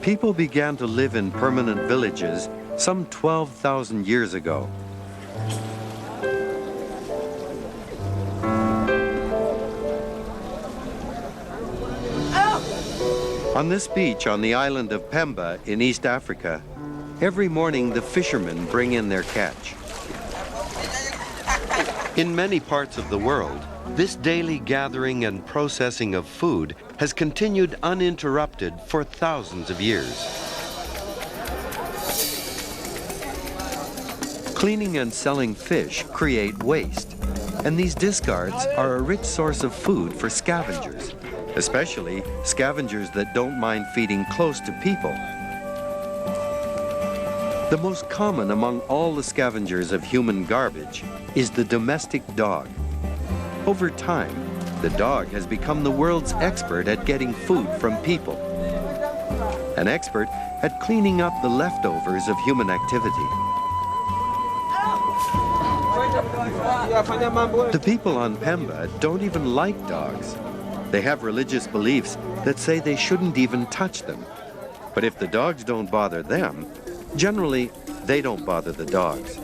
People began to live in permanent villages some 12,000 years ago. On this beach on the island of Pemba in East Africa, every morning the fishermen bring in their catch. In many parts of the world, this daily gathering and processing of food has continued uninterrupted for thousands of years. Cleaning and selling fish create waste, and these discards are a rich source of food for scavengers, especially scavengers that don't mind feeding close to people. The most common among all the scavengers of human garbage is the domestic dog. Over time, the dog has become the world's expert at getting food from people, an expert at cleaning up the leftovers of human activity. The people on Pemba don't even like dogs. They have religious beliefs that say they shouldn't even touch them. But if the dogs don't bother them, generally, they don't bother the dogs.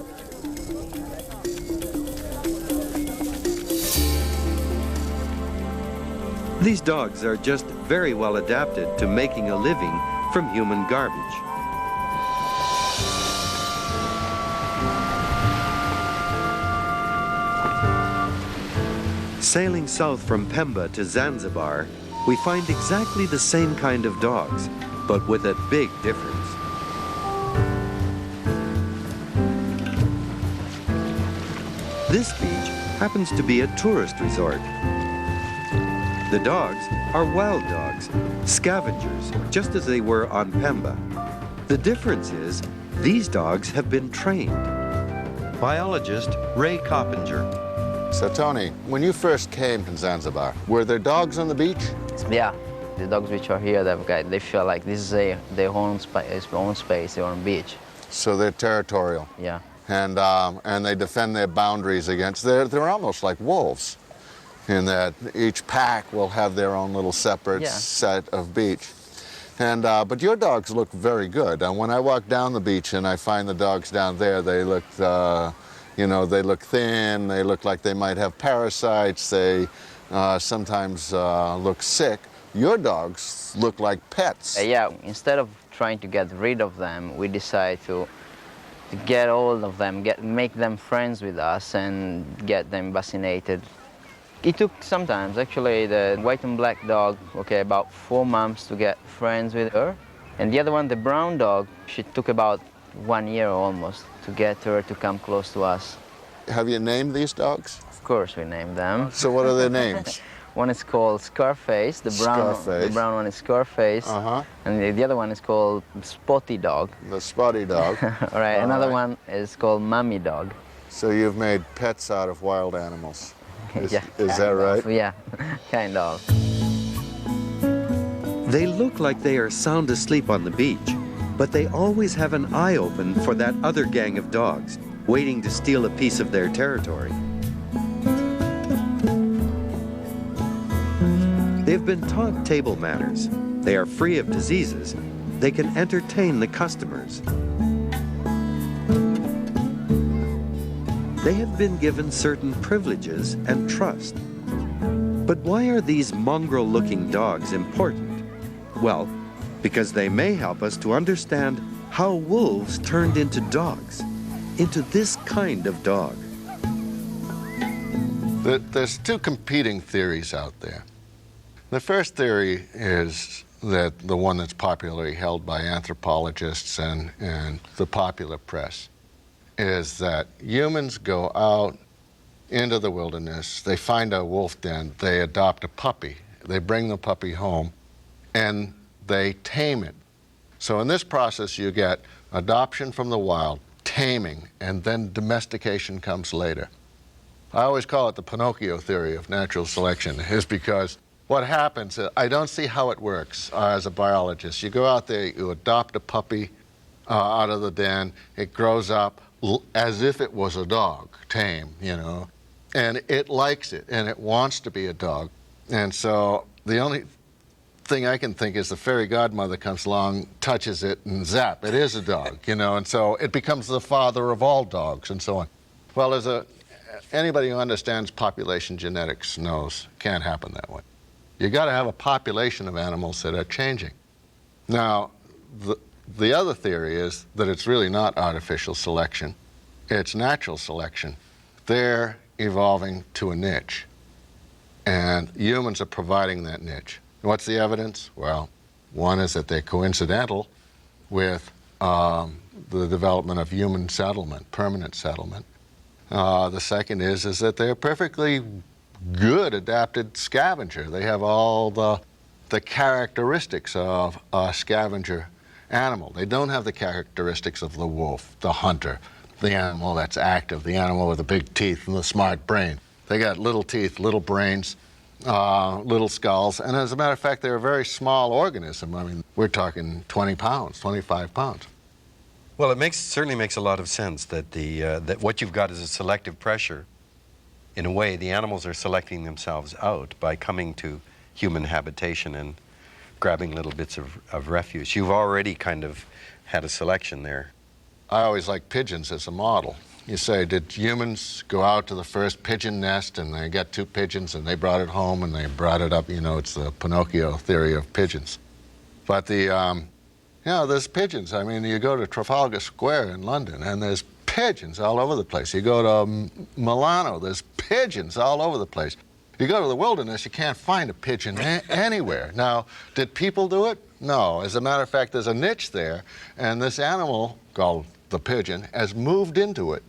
These dogs are just very well adapted to making a living from human garbage. Sailing south from Pemba to Zanzibar, we find exactly the same kind of dogs, but with a big difference. This beach happens to be a tourist resort. The dogs are wild dogs, scavengers, just as they were on Pemba. The difference is, these dogs have been trained. Biologist Ray Coppinger. So Tony, when you first came to Zanzibar, were there dogs on the beach? Yeah, the dogs which are here, they feel like this is their own space, their own beach. So they're territorial. Yeah. And they defend their boundaries against, they're almost like wolves, in that each pack will have their own little separate set of beach. And, but your dogs look very good. And when I walk down the beach and I find the dogs down there, they look, you know, they look thin, they look like they might have parasites, they sometimes look sick. Your dogs look like pets. Yeah, instead of trying to get rid of them, we decide to get hold of them, make them friends with us and get them vaccinated. It took sometimes, actually, the white and black dog, about 4 months to get friends with her. And the other one, the brown dog, she took about 1 year almost to get her to come close to us. Have you named these dogs? Of course we named them. So what are their names? One is called Scarface, the brown one is Scarface, and the other one is called Spotty Dog. The Spotty Dog. All right, another one is called Mummy Dog. So you've made pets out of wild animals. Is that right? Yeah, kind of. They look like they are sound asleep on the beach, but they always have an eye open for that other gang of dogs, waiting to steal a piece of their territory. They've been taught table manners. They are free of diseases. They can entertain the customers. They have been given certain privileges and trust. But why are these mongrel-looking dogs important? Well, because they may help us to understand how wolves turned into dogs, into this kind of dog. There's two competing theories out there. The first theory is that the one that's popularly held by anthropologists and the popular press is that humans go out into the wilderness, they find a wolf den, they adopt a puppy, they bring the puppy home, and they tame it. So in this process you get adoption from the wild, taming, and then domestication comes later. I always call it the Pinocchio theory of natural selection, is because what happens, I don't see how it works as a biologist. You go out there, you adopt a puppy out of the den, it grows up as if it was a dog, tame, you know, and it likes it, and it wants to be a dog. And so the only thing I can think is the fairy godmother comes along, touches it, and zap, it is a dog, you know, and so it becomes the father of all dogs and so on. Well, anybody who understands population genetics knows it can't happen that way. You got to have a population of animals that are changing. Now, the other theory is that it's really not artificial selection, it's natural selection. They're evolving to a niche, and humans are providing that niche. What's the evidence? Well, one is that they're coincidental with the development of human settlement, permanent settlement. The second is that they're perfectly good adapted scavenger. They have all the characteristics of a scavenger animal. They don't have the characteristics of the wolf, the hunter, the animal that's active, the animal with the big teeth and the smart brain. They got little teeth, little brains, little skulls, and as a matter of fact, they're a very small organism. I mean, we're talking 20 pounds, 25 pounds. Well, it certainly makes a lot of sense that that what you've got is a selective pressure. In a way, the animals are selecting themselves out by coming to human habitation and grabbing little bits of refuse. You've already kind of had a selection there. I always like pigeons as a model. You say, did humans go out to the first pigeon nest and they got 2 pigeons and they brought it home and they brought it up? You know, it's the Pinocchio theory of pigeons. But there's pigeons. I mean, you go to Trafalgar Square in London and there's pigeons all over the place. You go to Milano, there's pigeons all over the place. You go to the wilderness, you can't find a pigeon anywhere. Now, did people do it? No. As a matter of fact, there's a niche there, and this animal, called the pigeon, has moved into it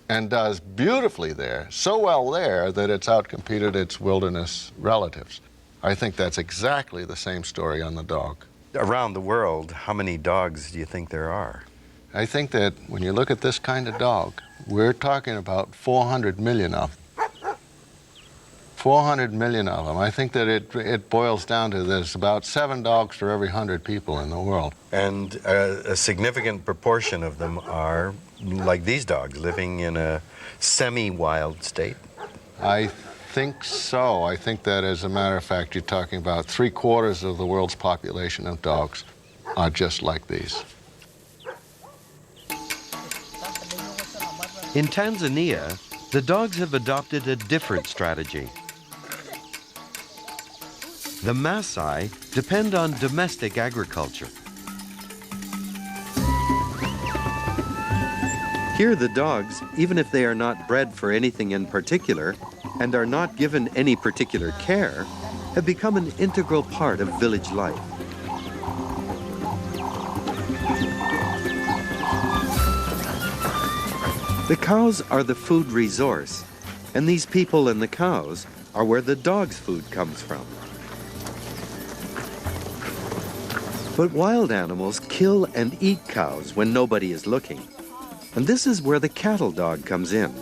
and does beautifully there, so well there that it's outcompeted its wilderness relatives. I think that's exactly the same story on the dog. Around the world, how many dogs do you think there are? I think that when you look at this kind of dog, we're talking about 400 million of them. 400 million of them. I think that it boils down to there's about 7 dogs for every 100 people in the world. And a significant proportion of them are like these dogs, living in a semi-wild state. I think so. I think that, as a matter of fact, you're talking about 3/4 of the world's population of dogs are just like these. In Tanzania, the dogs have adopted a different strategy. The Maasai depend on domestic agriculture. Here the dogs, even if they are not bred for anything in particular and are not given any particular care, have become an integral part of village life. The cows are the food resource, and these people and the cows are where the dogs' food comes from. But wild animals kill and eat cows when nobody is looking. And this is where the cattle dog comes in.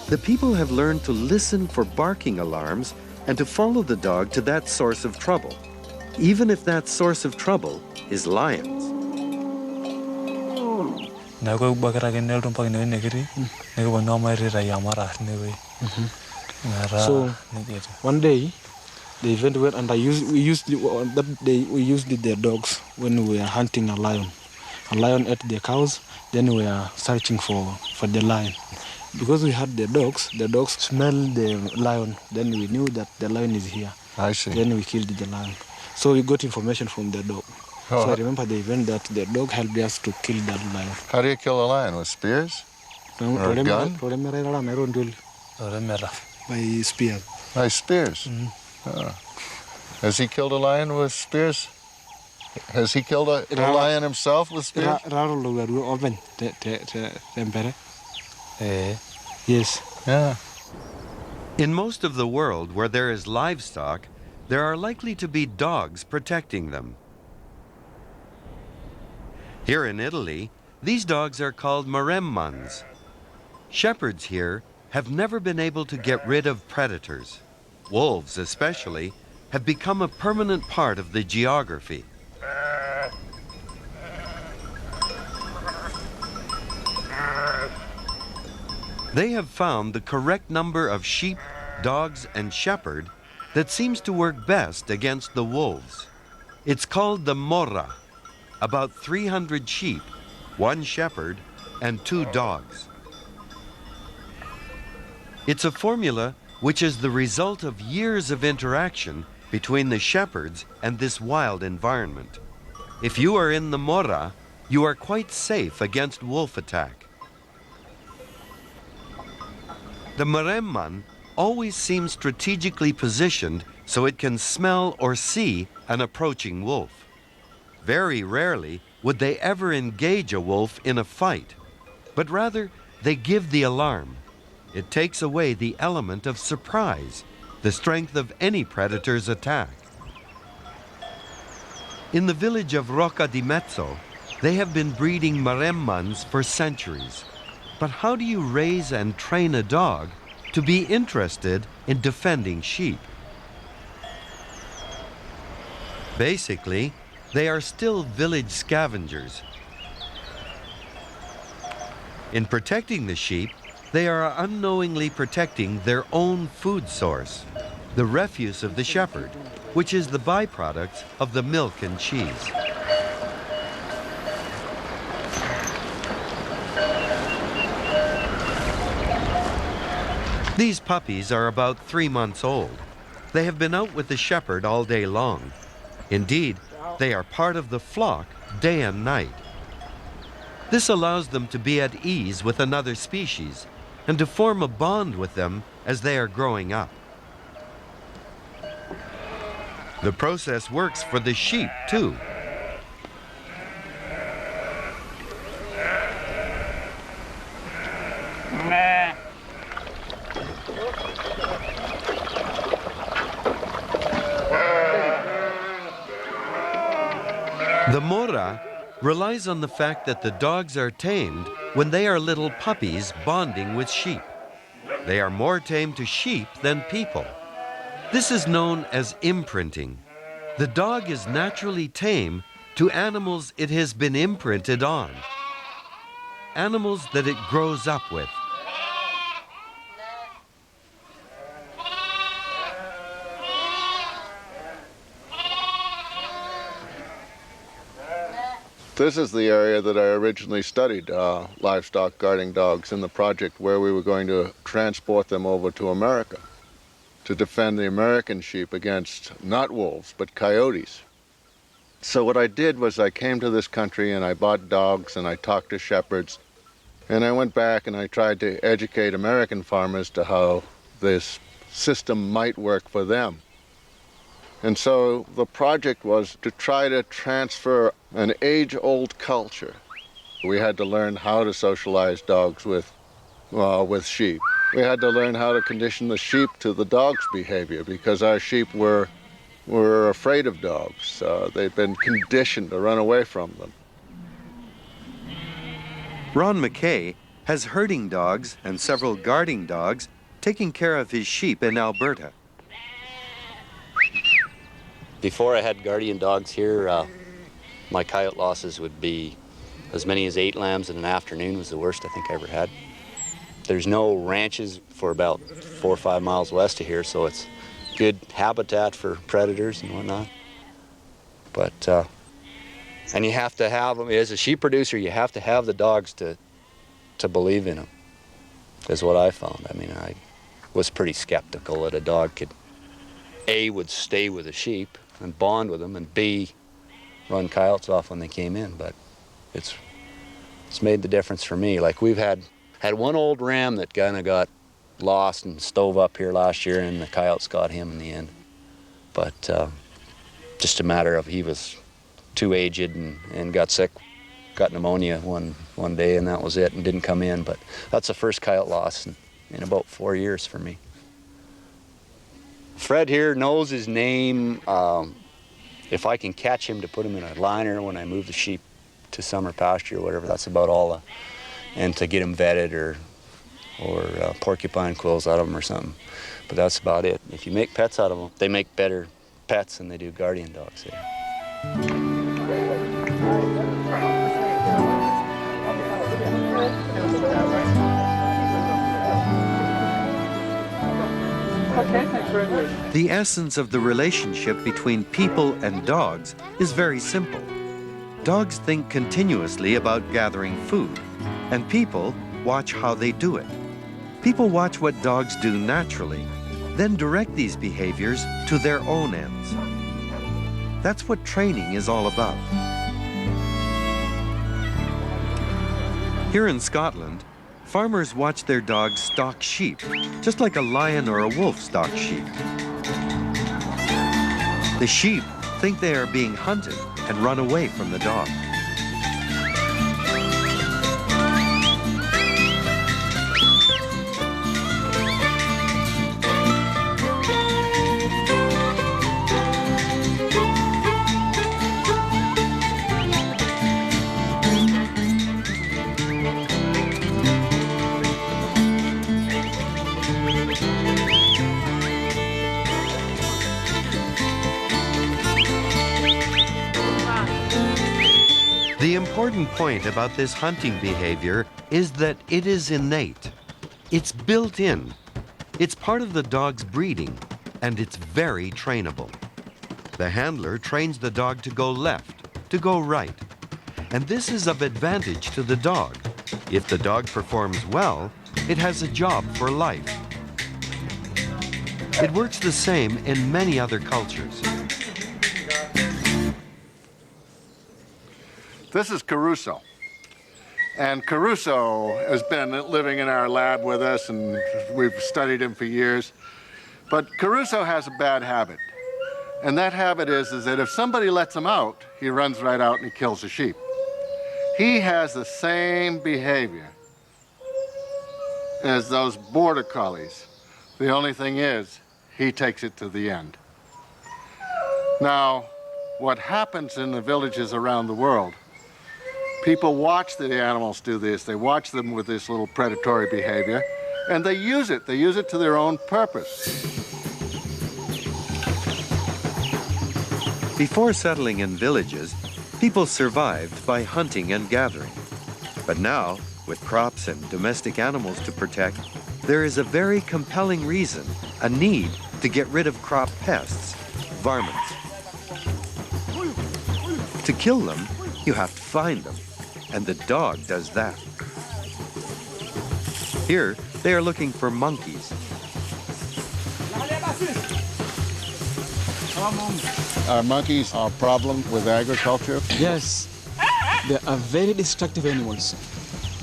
The people have learned to listen for barking alarms and to follow the dog to that source of trouble, even if that source of trouble is lions. So one day, the event went, and we used their dogs when we were hunting a lion. A lion ate the cows. Then we were searching for the lion. Because we had the dogs smelled the lion. Then we knew that the lion is here. I see. Then we killed the lion. So we got information from the dog. Oh. So I remember the event that the dog helped us to kill that lion. How do you kill a lion? With spears? Or a gun? By spear. By spears? Oh. Has he killed a lion with spears? Has he killed a lion himself with spears? Yes. Yeah. In most of the world where there is livestock, there are likely to be dogs protecting them. Here in Italy, these dogs are called Maremmans. Shepherds here have never been able to get rid of predators. Wolves, especially, have become a permanent part of the geography. They have found the correct number of sheep, dogs, and shepherd that seems to work best against the wolves. It's called the morra, about 300 sheep, 1 shepherd, and 2 dogs. It's a formula which is the result of years of interaction between the shepherds and this wild environment. If you are in the morra, you are quite safe against wolf attack. The maremman always seems strategically positioned so it can smell or see an approaching wolf. Very rarely would they ever engage a wolf in a fight, but rather they give the alarm. It takes away the element of surprise, the strength of any predator's attack. In the village of Rocca di Mezzo, they have been breeding maremmans for centuries. But how do you raise and train a dog to be interested in defending sheep? Basically, they are still village scavengers. In protecting the sheep, they are unknowingly protecting their own food source, the refuse of the shepherd, which is the byproduct of the milk and cheese. These puppies are about 3 months old. They have been out with the shepherd all day long. Indeed, they are part of the flock day and night. This allows them to be at ease with another species and to form a bond with them as they are growing up. The process works for the sheep, too. The morra relies on the fact that the dogs are tamed when they are little puppies bonding with sheep. They are more tame to sheep than people. This is known as imprinting. The dog is naturally tame to animals it has been imprinted on, animals that it grows up with. This is the area that I originally studied livestock guarding dogs in the project where we were going to transport them over to America to defend the American sheep against not wolves but coyotes. So what I did was I came to this country and I bought dogs and I talked to shepherds, and I went back and I tried to educate American farmers to how this system might work for them. And so the project was to try to transfer an age-old culture. We had to learn how to socialize dogs with sheep. We had to learn how to condition the sheep to the dog's behavior because our sheep were afraid of dogs. They'd been conditioned to run away from them. Ron McKay has herding dogs and several guarding dogs taking care of his sheep in Alberta. Before I had guardian dogs here, my coyote losses would be as many as 8 lambs in an afternoon was the worst I think I ever had. There's no ranches for about 4 or 5 miles west of here, so it's good habitat for predators and whatnot. But, and you have to have them, as a sheep producer, you have to have the dogs to believe in them, is what I found. I mean, I was pretty skeptical that a dog could, A, would stay with a sheep and bond with them, and B, run coyotes off when they came in. But it's made the difference for me. Like we've had one old ram that kind of got lost and stove up here last year, and the coyotes got him in the end. But just a matter of he was too aged and got sick, got pneumonia one day, and that was it, and didn't come in. But that's the first coyote loss in about 4 years for me. Fred here knows his name. If I can catch him to put him in a liner when I move the sheep to summer pasture or whatever, that's about all. And to get him vetted or porcupine quills out of them or something. But that's about it. If you make pets out of them, they make better pets than they do guardian dogs here. Okay, thanks. The essence of the relationship between people and dogs is very simple. Dogs think continuously about gathering food, and people watch how they do it. People watch what dogs do naturally, then direct these behaviors to their own ends. That's what training is all about. Here in Scotland, farmers watch their dogs stalk sheep, just like a lion or a wolf stalks sheep. The sheep think they are being hunted and run away from the dog. The important point about this hunting behavior is that it is innate. It's built in. It's part of the dog's breeding, and it's very trainable. The handler trains the dog to go left, to go right. And this is of advantage to the dog. If the dog performs well, it has a job for life. It works the same in many other cultures. This is Caruso. And Caruso has been living in our lab with us, and we've studied him for years. But Caruso has a bad habit. And that habit is that if somebody lets him out, he runs right out and he kills a sheep. He has the same behavior as those border collies. The only thing is, he takes it to the end. Now, what happens in the villages around the world, people watch the animals do this. They watch them with this little predatory behavior, and they use it. They use it to their own purpose. Before settling in villages, people survived by hunting and gathering. But now, with crops and domestic animals to protect, there is a very compelling reason, a need to get rid of crop pests, varmints. To kill them, you have to find them, and the dog does that. Here, they are looking for monkeys. Are monkeys a problem with agriculture? Yes, they are very destructive animals.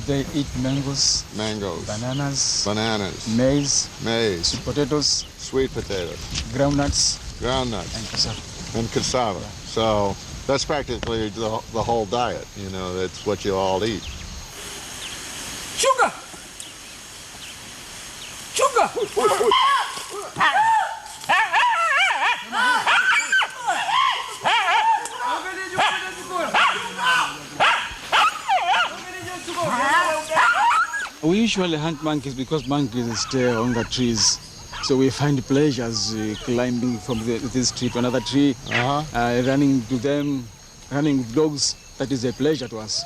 They eat mangoes, Mangoes, bananas, bananas, maize, maize, sweet potatoes, sweet potatoes, groundnuts, groundnuts, and cassava. and cassava. So that's practically the whole diet. You know, that's what you all eat. Sugar! Sugar! We usually hunt monkeys because monkeys stay on the trees. So we find pleasures climbing from this tree to another tree, running to them, running with dogs. That is a pleasure to us.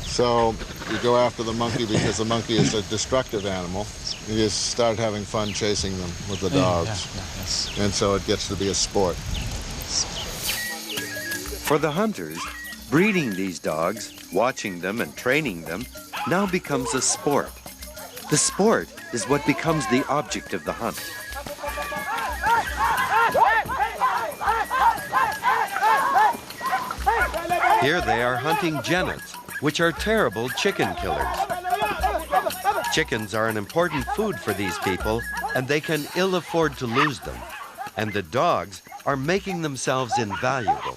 So you go after the monkey because the monkey is a destructive animal. You just start having fun chasing them with the dogs. Yes. And so it gets to be a sport. For the hunters, breeding these dogs, watching them and training them, now becomes a sport. The sport is what becomes the object of the hunt. Here they are hunting jennets, which are terrible chicken killers. Chickens are an important food for these people, and they can ill afford to lose them. And the dogs are making themselves invaluable.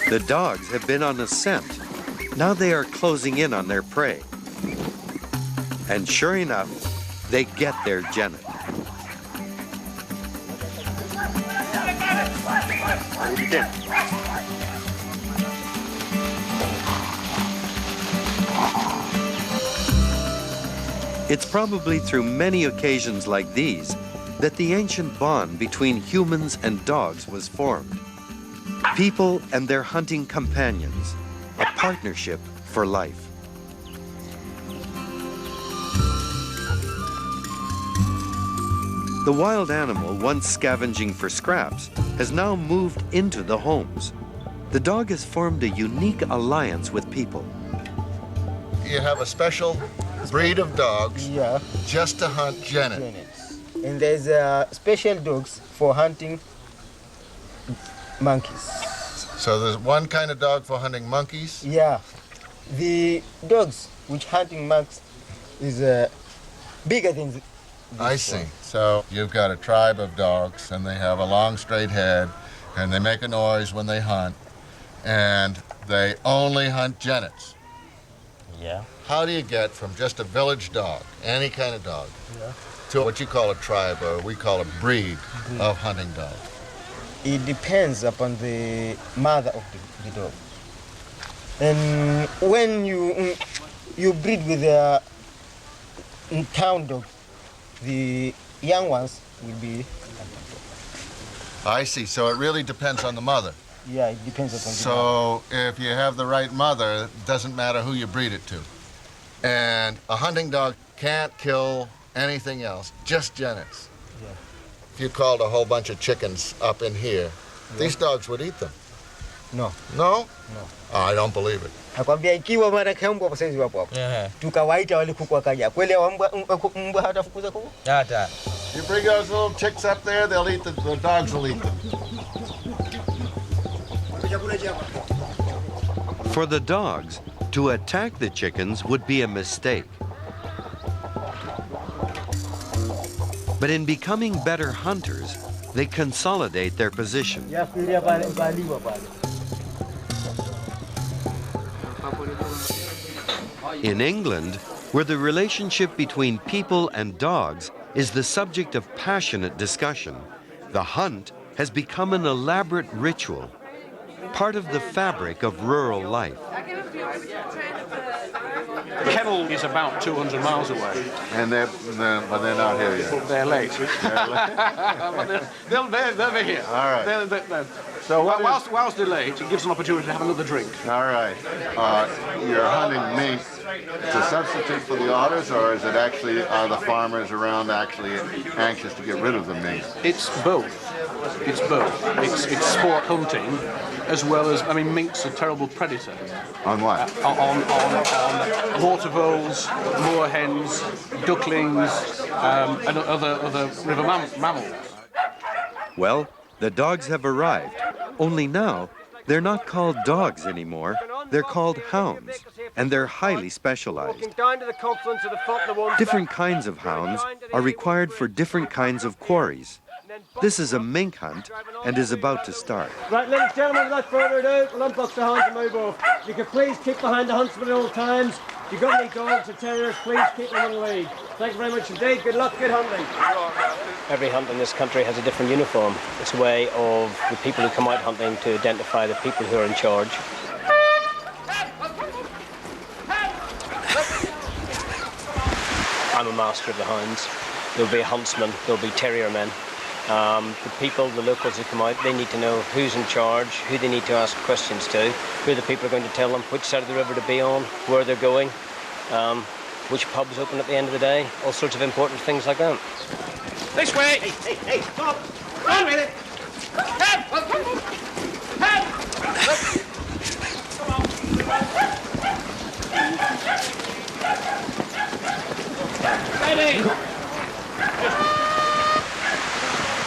The dogs have been on a scent. Now they are closing in on their prey. And sure enough, they get their jennet. It's probably through many occasions like these that the ancient bond between humans and dogs was formed. People and their hunting companions, a partnership for life. The wild animal, once scavenging for scraps, has now moved into the homes. The dog has formed a unique alliance with people. You have a special breed of dogs Yeah, just to hunt genet. genets. And there's special dogs for hunting monkeys. So there's one kind of dog for hunting monkeys. Yeah, the dogs which hunting monkeys is bigger than this I see. one. So you've got a tribe of dogs, and they have a long, straight head, and they make a noise when they hunt, and they only hunt genets. Yeah. How do you get from just a village dog, any kind of dog, to what you call a tribe, or we call a breed of hunting dogs? It depends upon the mother of the dog. And when you breed with a town dog, the young ones will be. I see. So it really depends on the mother. Yeah, it depends upon the mother. So if you have the right mother, it doesn't matter who you breed it to. And a hunting dog can't kill anything else, just genets. Yeah. If you called a whole bunch of chickens up in here, these dogs would eat them. No. No? No. Oh, I don't believe it. Nakwambia ikiwa mara kambwa saizi wapo hapo. Tukawaita wale kuku wakaja. Kweli mbwa hatafukuza kuku? Hata. You bring those little chicks up there, they'll eat the dogs will eat them. For the dogs, to attack the chickens would be a mistake. But in becoming better hunters, they consolidate their position. In England, where the relationship between people and dogs is the subject of passionate discussion, the hunt has become an elaborate ritual, part of the fabric of rural life. Kennel is about 200 miles away. And but they're not here yet. They're late. But they'll be here. All right. So whilst they're late, it gives an opportunity to have another drink. All right. You're hunting mink to substitute for the otters, or is it actually, are the farmers around actually anxious to get rid of the mink? It's both. It's both. It's sport hunting, as well as, I mean, mink's a terrible predator. On what? On water voles, moorhens, ducklings, and other river mammals. Well, the dogs have arrived. Only now, they're not called dogs anymore. They're called hounds, and they're highly specialized. Different kinds of hounds are required for different kinds of quarries. This is a mink hunt and is about to start. Right, ladies and gentlemen, without further ado, we'll unbox the hounds and move off. You can please keep behind the huntsman at all times. If you've got any dogs or terriers, please keep them in the lead. Thank you very much indeed. Good luck, good hunting. Every hunt in this country has a different uniform. It's a way of the people who come out hunting to identify the people who are in charge. I'm a master of the hounds. There'll be a huntsman, there'll be terrier men. The people, the locals who come out, they need to know who's in charge, who they need to ask questions to, who the people are going to tell them which side of the river to be on, where they're going, which pub's open at the end of the day, all sorts of important things like that. This way! Hey, stop! Run with it! Ready!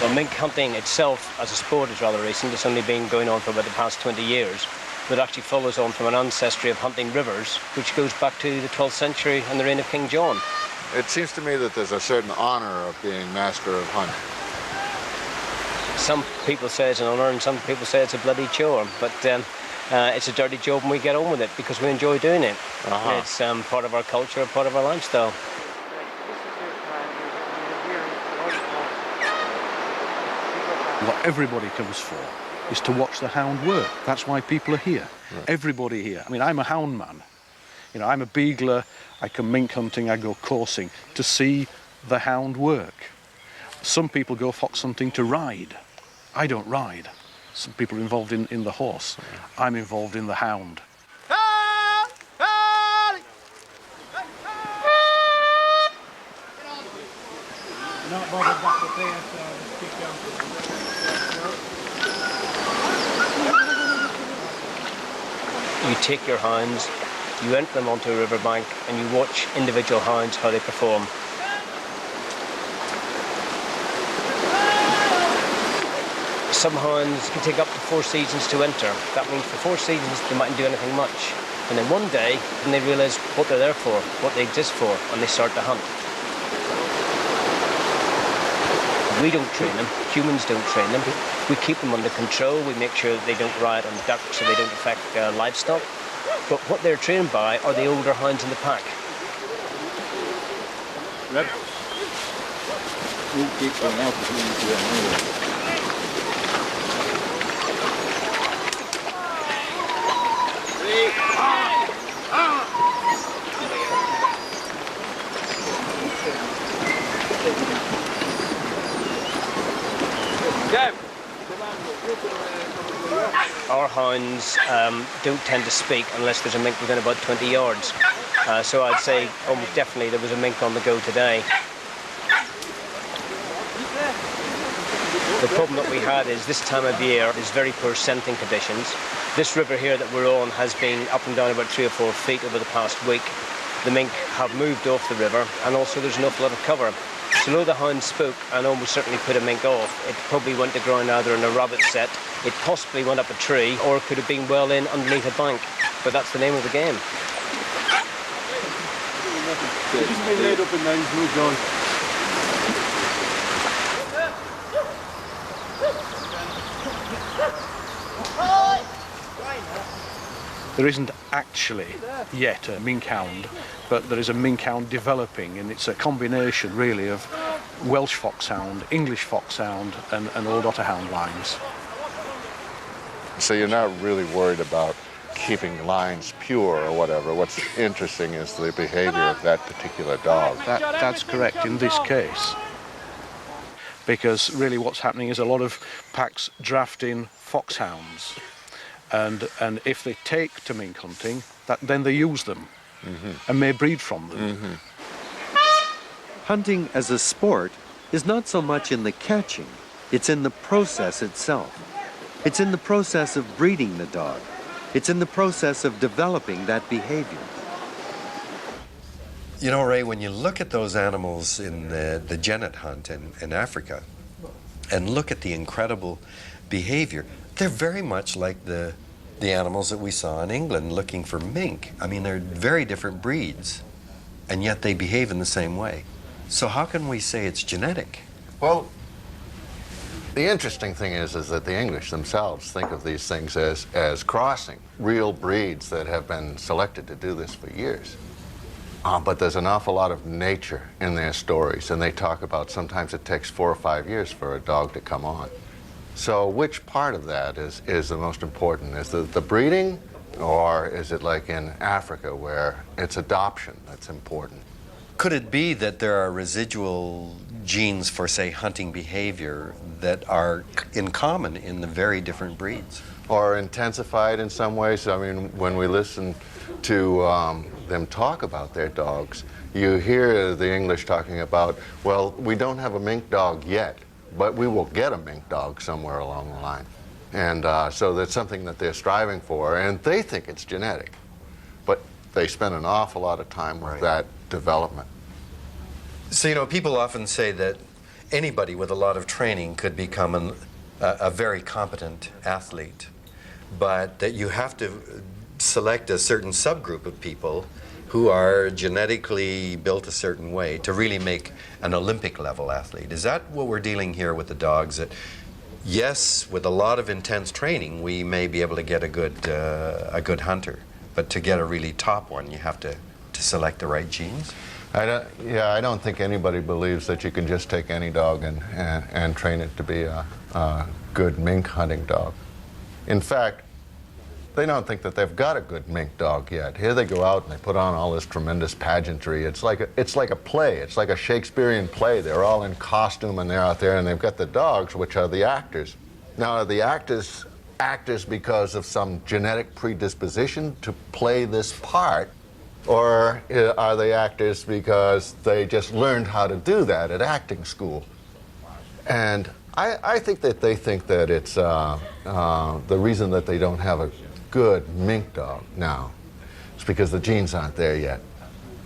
Well, mink hunting itself as a sport is rather recent. It's only been going on for about the past 20 years. But it actually follows on from an ancestry of hunting rivers, which goes back to the 12th century and the reign of King John. It seems to me that there's a certain honor of being master of hunting. Some people say it's an honor and some people say it's a bloody chore, but it's a dirty job and we get on with it because we enjoy doing it. It's part of our culture, part of our lifestyle. What everybody comes for is to watch the hound work. That's why people are here. Right. Everybody here. I mean, I'm a hound man. You know, I'm a beagler, I come mink hunting, I go coursing to see the hound work. Some people go fox hunting to ride. I don't ride. Some people are involved in the horse. I'm involved in the hound. Not bothered back up there, so just keep going. You take your hounds, you enter them onto a riverbank, and you watch individual hounds how they perform. Some hounds can take up to 4 seasons to enter. That means for 4 seasons they mightn't do anything much. And then one day, then they realise what they're there for, what they exist for, and they start to hunt. We don't train them, humans don't train them. We keep them under control, we make sure that they don't riot on ducks so they don't affect livestock. But what they're trained by are the older hounds in the pack. Red. We'll keep going out between the two. Our hounds don't tend to speak unless there's a mink within about 20 yards. So I'd say almost definitely there was a mink on the go today. The problem that we had is this time of year is very poor scenting conditions. This river here that we're on has been up and down about 3 or 4 feet over the past week. The mink have moved off the river, and also there's an awful lot of cover. So though the hound spoke and almost certainly put a mink off, it probably went to ground either in a rabbit set, it possibly went up a tree, or it could have been well in underneath a bank. But that's the name of the game. It's just been laid up and then he's moved on. There isn't actually yet a mink hound, but there is a mink hound developing, and it's a combination really of Welsh foxhound, English foxhound, and old otterhound lines. So you're not really worried about keeping lines pure or whatever. What's interesting is the behavior of that particular dog. That's correct in this case, because really what's happening is a lot of packs draft in foxhounds. And if they take to mink hunting, then they use them and may breed from them. Hunting as a sport is not so much in the catching, it's in the process itself. It's in the process of breeding the dog. It's in the process of developing that behavior. You know, Ray, when you look at those animals in the genet hunt in Africa and look at the incredible behavior, they're very much like the animals that we saw in England looking for mink. I mean, they're very different breeds, and yet they behave in the same way. So how can we say it's genetic? Well, the interesting thing is that the English themselves think of these things as crossing, real breeds that have been selected to do this for years. But there's an awful lot of nature in their stories, and they talk about sometimes it takes 4 or 5 years for a dog to come on. So which part of that is the most important? Is the breeding, or is it like in Africa where it's adoption that's important? Could it be that there are residual genes for, say, hunting behavior that are in common in the very different breeds? Or intensified in some ways? I mean, when we listen to them talk about their dogs, you hear the English talking about, well, we don't have a mink dog yet, but we will get a mink dog somewhere along the line. And so that's something that they're striving for, and they think it's genetic. But they spend an awful lot of time with that development. So, you know, people often say that anybody with a lot of training could become a very competent athlete, but that you have to select a certain subgroup of people who are genetically built a certain way to really make an Olympic level athlete. Is that what we're dealing here with the dogs? That yes, with a lot of intense training, we may be able to get a good hunter, but to get a really top one, you have to select the right genes? I don't think anybody believes that you can just take any dog and train it to be a good mink hunting dog. In fact, They don't think that they've got a good mink dog yet. Here they go out and they put on all this tremendous pageantry. It's like a play. It's like a Shakespearean play. They're all in costume and they're out there and they've got the dogs, which are the actors. Now, are the actors because of some genetic predisposition to play this part, or are they actors because they just learned how to do that at acting school? And I think that they think that it's the reason that they don't have a good mink dog now is because the genes aren't there yet.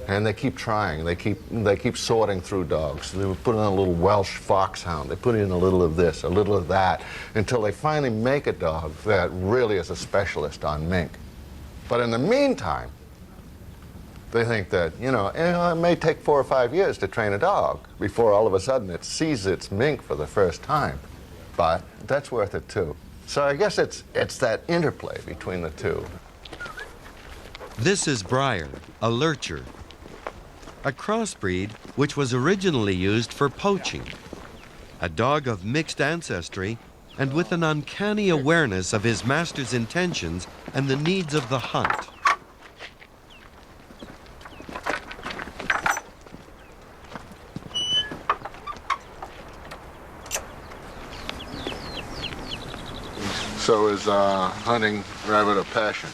And they keep trying. They keep sorting through dogs. They put in a little Welsh foxhound. They put in a little of this, a little of that, until they finally make a dog that really is a specialist on mink. But in the meantime, they think that, it may take 4 or 5 years to train a dog before all of a sudden it sees its mink for the first time. But that's worth it too. So I guess it's that interplay between the two. This is Briar, a lurcher, a crossbreed which was originally used for poaching. A dog of mixed ancestry and with an uncanny awareness of his master's intentions and the needs of the hunt. So is hunting rabbit a passion?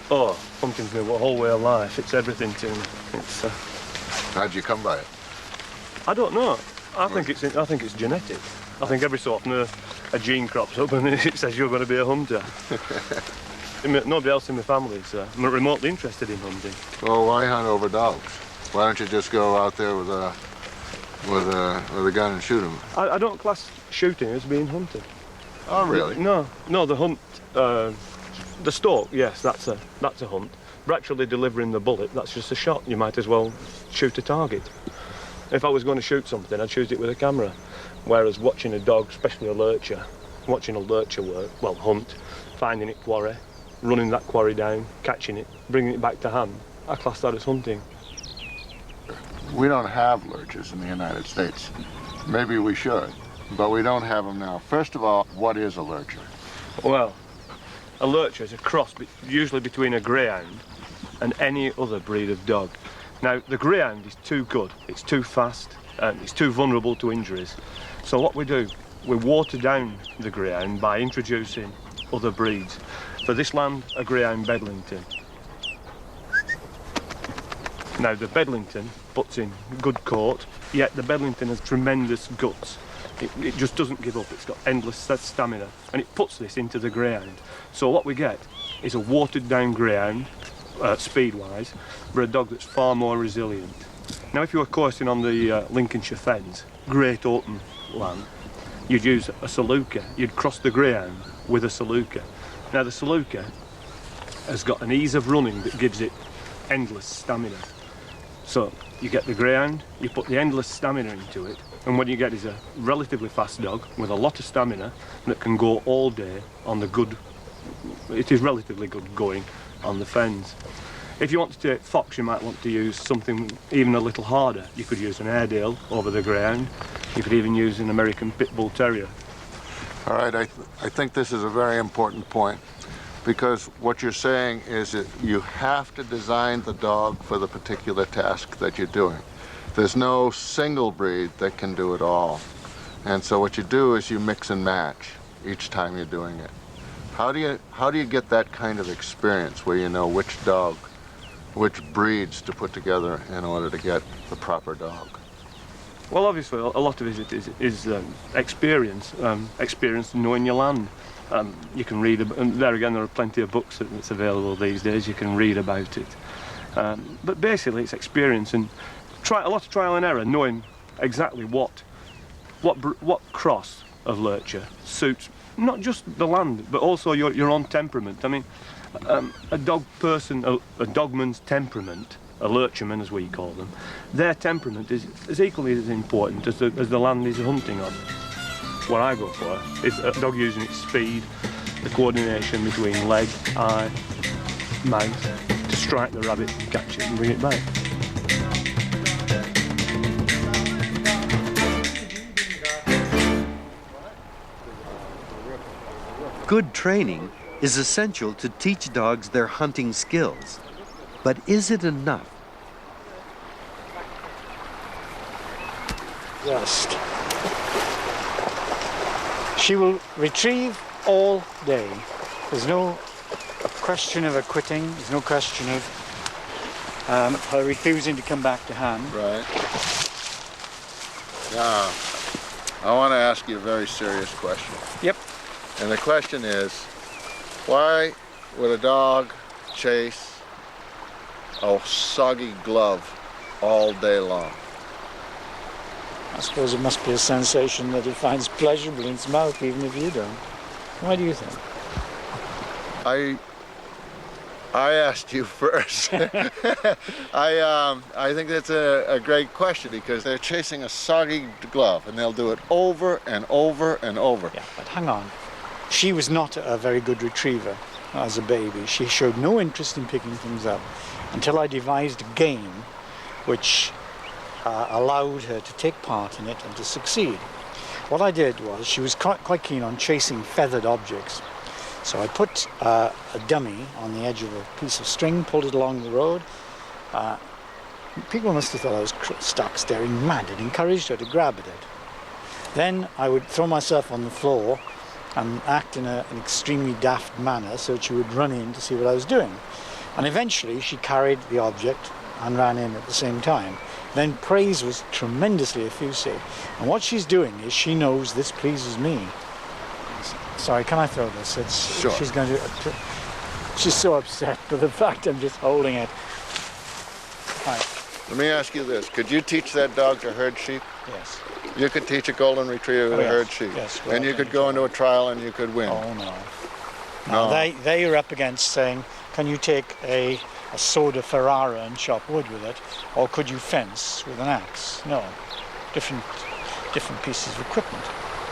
Oh, hunting's my whole way of life. It's everything to me. It's. How'd you come by it? I don't know. I think it's genetic. I think every so often a gene crops up and it says you're going to be a hunter. Nobody else in my family is remotely interested in hunting. Well, why hunt over dogs? Why don't you just go out there with a gun and shoot them? I don't class shooting as being hunting. Oh, really? No, the hunt, the stalk, yes, that's a hunt. But actually delivering the bullet, that's just a shot. You might as well shoot a target. If I was going to shoot something, I'd shoot it with a camera. Whereas watching a dog, especially a lurcher, hunt, finding it quarry, running that quarry down, catching it, bringing it back to hand, I class that as hunting. We don't have lurchers in the United States. Maybe we should. But we don't have them now. First of all, what is a lurcher? Well, a lurcher is a cross usually between a greyhound and any other breed of dog. Now, the greyhound is too good, it's too fast, it's too vulnerable to injuries. So what we do, we water down the greyhound by introducing other breeds. For this land, a greyhound Bedlington. Now, the Bedlington puts in good coat, yet the Bedlington has tremendous guts. It just doesn't give up. It's got endless stamina, and it puts this into the greyhound. So what we get is a watered-down greyhound, speed-wise, but a dog that's far more resilient. Now, if you were coursing on the Lincolnshire Fens, great open land, you'd use a Saluka. You'd cross the greyhound with a Saluka. Now, the Saluka has got an ease of running that gives it endless stamina. So you get the greyhound, you put the endless stamina into it, and what you get is a relatively fast dog with a lot of stamina that can go all day on the good, it is relatively good going on the fens. If you want to take fox, you might want to use something even a little harder. You could use an Airedale over the greyhound. You could even use an American Pit Bull Terrier. All right, I think this is a very important point, because what you're saying is that you have to design the dog for the particular task that you're doing. There's no single breed that can do it all. And so what you do is you mix and match each time you're doing it. How do you get that kind of experience where you know which dog, which breeds to put together in order to get the proper dog? Well, obviously, a lot of it is experience, experience knowing your land. You can read, and there again, there are plenty of books that's available these days. You can read about it. But basically, it's experience and a lot of trial and error, knowing exactly what cross of lurcher suits not just the land, but also your own temperament. I mean, a dogman's temperament, a lurcherman as we call them, their temperament is equally as important as the land he's hunting on. What I go for is a dog using its speed, the coordination between leg, eye, mouth, to strike the rabbit, catch it and bring it back. Good training is essential to teach dogs their hunting skills. But is it enough? Just. She will retrieve all day. There's no question of her quitting. There's no question of her refusing to come back to hand. Right. Now, I want to ask you a very serious question. Yep. And the question is, why would a dog chase a soggy glove all day long? I suppose it must be a sensation that he finds pleasurable in his mouth, even if you don't. Why do you think? I asked you first. I think that's a great question, because they're chasing a soggy glove and they'll do it over and over and over. Yeah, but hang on. She was not a very good retriever as a baby. She showed no interest in picking things up until I devised a game which allowed her to take part in it and to succeed. What I did was, she was quite keen on chasing feathered objects. So I put a dummy on the edge of a piece of string, pulled it along the road. People must have thought I was stark staring mad and encouraged her to grab at it. Then I would throw myself on the floor and act in an extremely daft manner so that she would run in to see what I was doing. And eventually she carried the object and ran in at the same time. Then praise was tremendously effusive. And what she's doing is, she knows this pleases me. Sorry, can I throw this? Sure. She's going to. She's so upset by the fact I'm just holding it. Right. Let me ask you this. Could you teach that dog to herd sheep? Yes. You could teach a golden retriever to herd sheep. Yes. And you could go into a trial and you could win. Oh, no. No. They are up against saying, can you take a soda Ferrara and chop wood with it, or could you fence with an axe? No. Different pieces of equipment.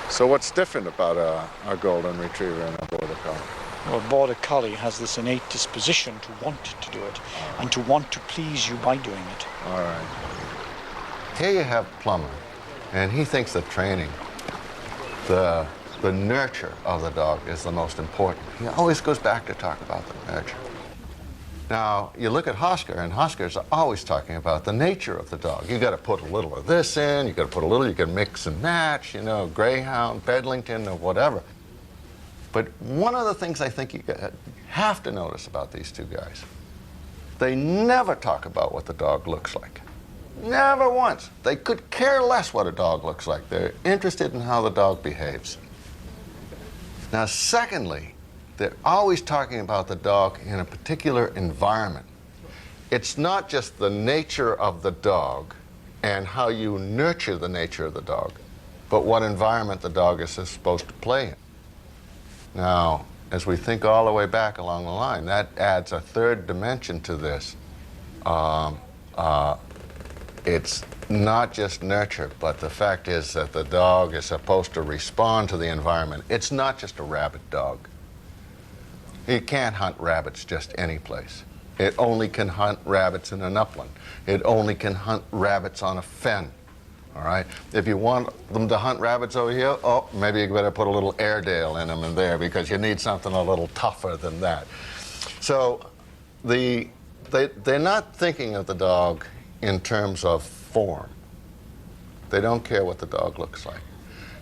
So what's different about a golden retriever and a border collie? Well, a border collie has this innate disposition to want to do it and to want to please you by doing it. All right. Here you have Plummer, and he thinks that training, the nurture of the dog is the most important. He always goes back to talk about the nurture. Now, you look at Hosker, and Hosker's always talking about the nature of the dog. You got to put a little of this in, you got to put a little, you can mix and match, you know, Greyhound, Bedlington, or whatever. But one of the things I think you have to notice about these two guys, they never talk about what the dog looks like. Never once. They could care less what a dog looks like. They're interested in how the dog behaves. Now, secondly, they're always talking about the dog in a particular environment. It's not just the nature of the dog and how you nurture the nature of the dog, but what environment the dog is supposed to play in. Now, as we think all the way back along the line, that adds a third dimension to this. It's not just nurture, but the fact is that the dog is supposed to respond to the environment. It's not just a rabbit dog. You can't hunt rabbits just any place. It only can hunt rabbits in an upland. It only can hunt rabbits on a fen, all right? If you want them to hunt rabbits over here, oh, maybe you better put a little Airedale in them in there, because you need something a little tougher than that. So they're not thinking of the dog in terms of form. They don't care what the dog looks like.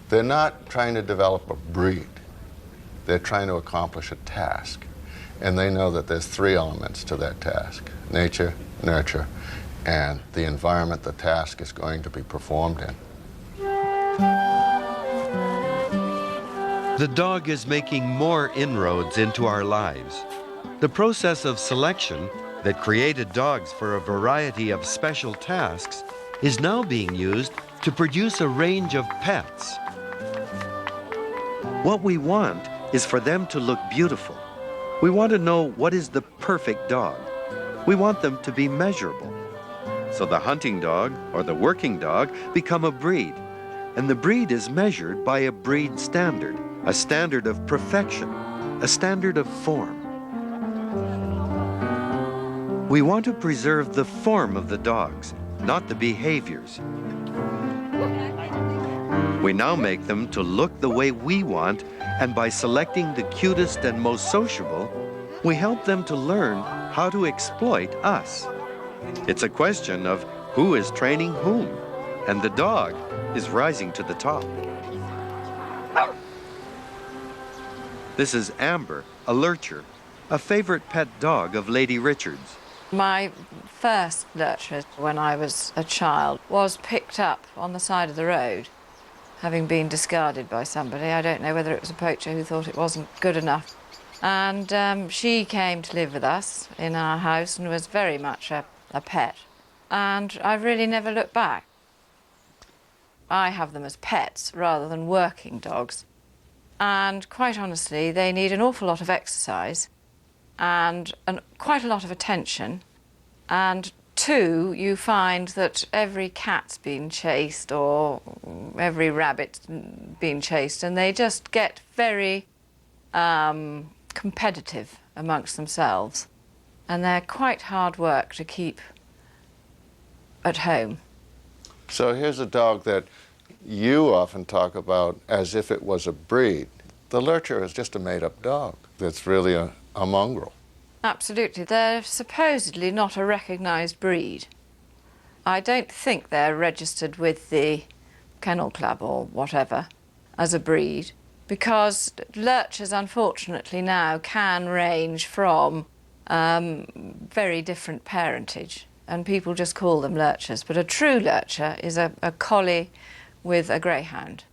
They're not trying to develop a breed. They're trying to accomplish a task. And they know that there's three elements to that task: nature, nurture, and the environment the task is going to be performed in. The dog is making more inroads into our lives. The process of selection that created dogs for a variety of special tasks is now being used to produce a range of pets. What we want is for them to look beautiful. We want to know what is the perfect dog. We want them to be measurable. So the hunting dog or the working dog become a breed, and the breed is measured by a breed standard, a standard of perfection, a standard of form. We want to preserve the form of the dogs, not the behaviors. We now make them to look the way we want, and by selecting the cutest and most sociable, we help them to learn how to exploit us. It's a question of who is training whom, and the dog is rising to the top. This is Amber, a lurcher, a favorite pet dog of Lady Richards. My first lurcher, when I was a child, was picked up on the side of the road, having been discarded by somebody. I don't know whether it was a poacher who thought it wasn't good enough. And she came to live with us in our house and was very much a pet. And I've really never looked back. I have them as pets rather than working dogs. And quite honestly, they need an awful lot of exercise and quite a lot of attention. And two, you find that every cat's been chased or every rabbit's been chased, and they just get very competitive amongst themselves. And they're quite hard work to keep at home. So here's a dog that you often talk about as if it was a breed. The lurcher is just a made-up dog that's really a mongrel. Absolutely. They're supposedly not a recognised breed. I don't think they're registered with the Kennel Club or whatever as a breed, because lurchers, unfortunately, now can range from very different parentage, and people just call them lurchers. But a true lurcher is a collie with a greyhound.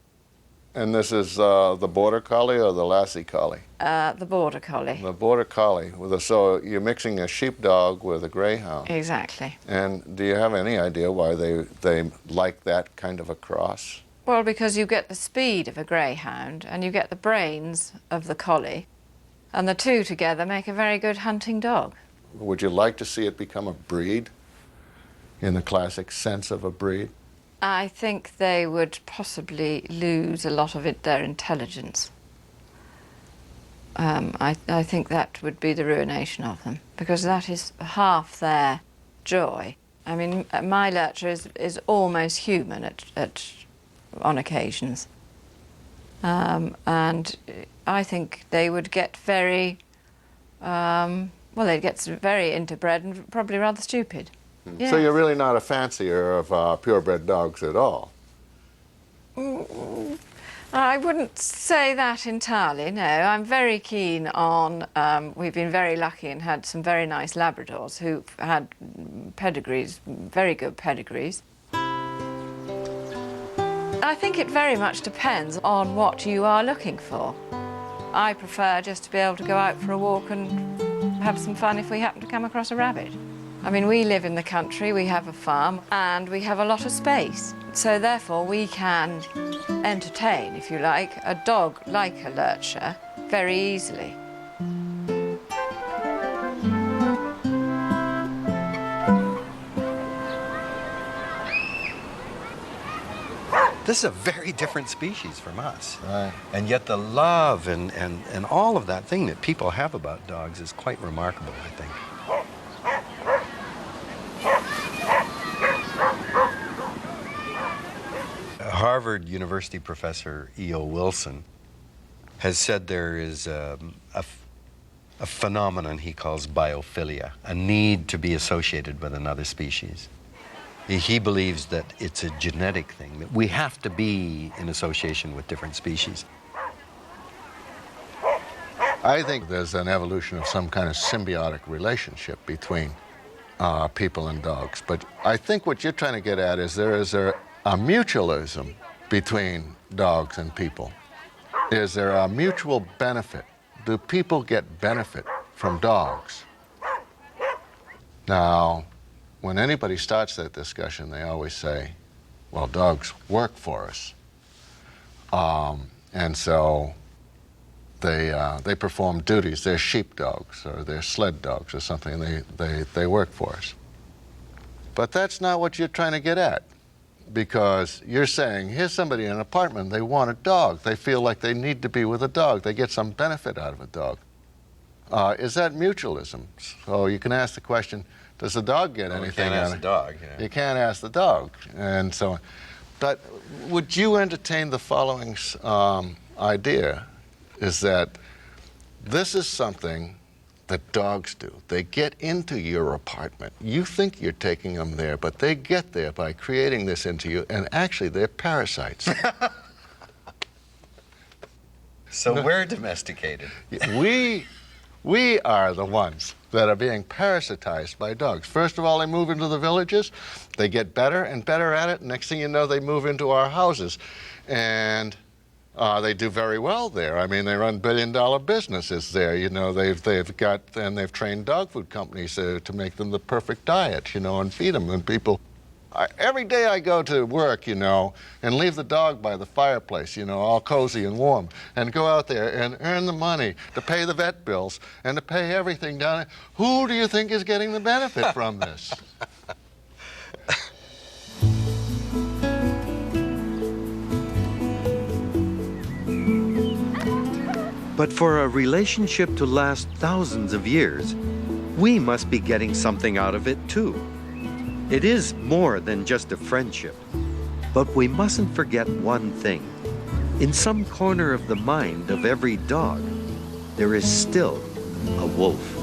And this is the Border Collie or the Lassie Collie? The Border Collie. The Border Collie. So you're mixing a sheepdog with a greyhound. Exactly. And do you have any idea why they like that kind of a cross? Well, because you get the speed of a greyhound and you get the brains of the collie, and the two together make a very good hunting dog. Would you like to see it become a breed in the classic sense of a breed? I think they would possibly lose a lot of their intelligence. I think that would be the ruination of them, because that is half their joy. I mean, my lurcher is almost human on occasions. And I think they would get very, they'd get very interbred and probably rather stupid. Yes. So you're really not a fancier of purebred dogs at all? I wouldn't say that entirely, no. I'm very keen on, we've been very lucky and had some very nice Labradors who've had pedigrees, very good pedigrees. I think it very much depends on what you are looking for. I prefer just to be able to go out for a walk and have some fun if we happen to come across a rabbit. I mean, we live in the country, we have a farm, and we have a lot of space. So therefore, we can entertain, if you like, a dog like a lurcher very easily. This is a very different species from us. Right. And yet the love and all of that thing that people have about dogs is quite remarkable, I think. Harvard University professor E.O. Wilson has said there is a phenomenon he calls biophilia, a need to be associated with another species. He believes that it's a genetic thing, that we have to be in association with different species. I think there's an evolution of some kind of symbiotic relationship between people and dogs. But I think what you're trying to get at is there is a mutualism between dogs and people. Is there a mutual benefit? Do people get benefit from dogs? Now, when anybody starts that discussion, they always say, well, dogs work for us. And so they perform duties. They're sheepdogs or they're sled dogs or something. They work for us. But that's not what you're trying to get at, because you're saying, here's somebody in an apartment, they want a dog. They feel like they need to be with a dog. They get some benefit out of a dog. Is that mutualism? So you can ask the question, does the dog get anything out of it? You can't ask the dog. Yeah. You can't ask the dog, and so on. But would you entertain the following idea, is that this is something that dogs do. They get into your apartment. You think you're taking them there, but they get there by creating this into you, and actually they're parasites. So we're domesticated. We are the ones that are being parasitized by dogs. First of all, they move into the villages. They get better and better at it. Next thing you know, they move into our houses. And they do very well there. I mean, they run billion-dollar businesses there. You know, they've trained dog food companies to make them the perfect diet, you know, and feed them. And people, every day I go to work, you know, and leave the dog by the fireplace, you know, all cozy and warm, and go out there and earn the money to pay the vet bills and to pay everything down there. Who do you think is getting the benefit from this? But for a relationship to last thousands of years, we must be getting something out of it too. It is more than just a friendship. But we mustn't forget one thing. In some corner of the mind of every dog, there is still a wolf.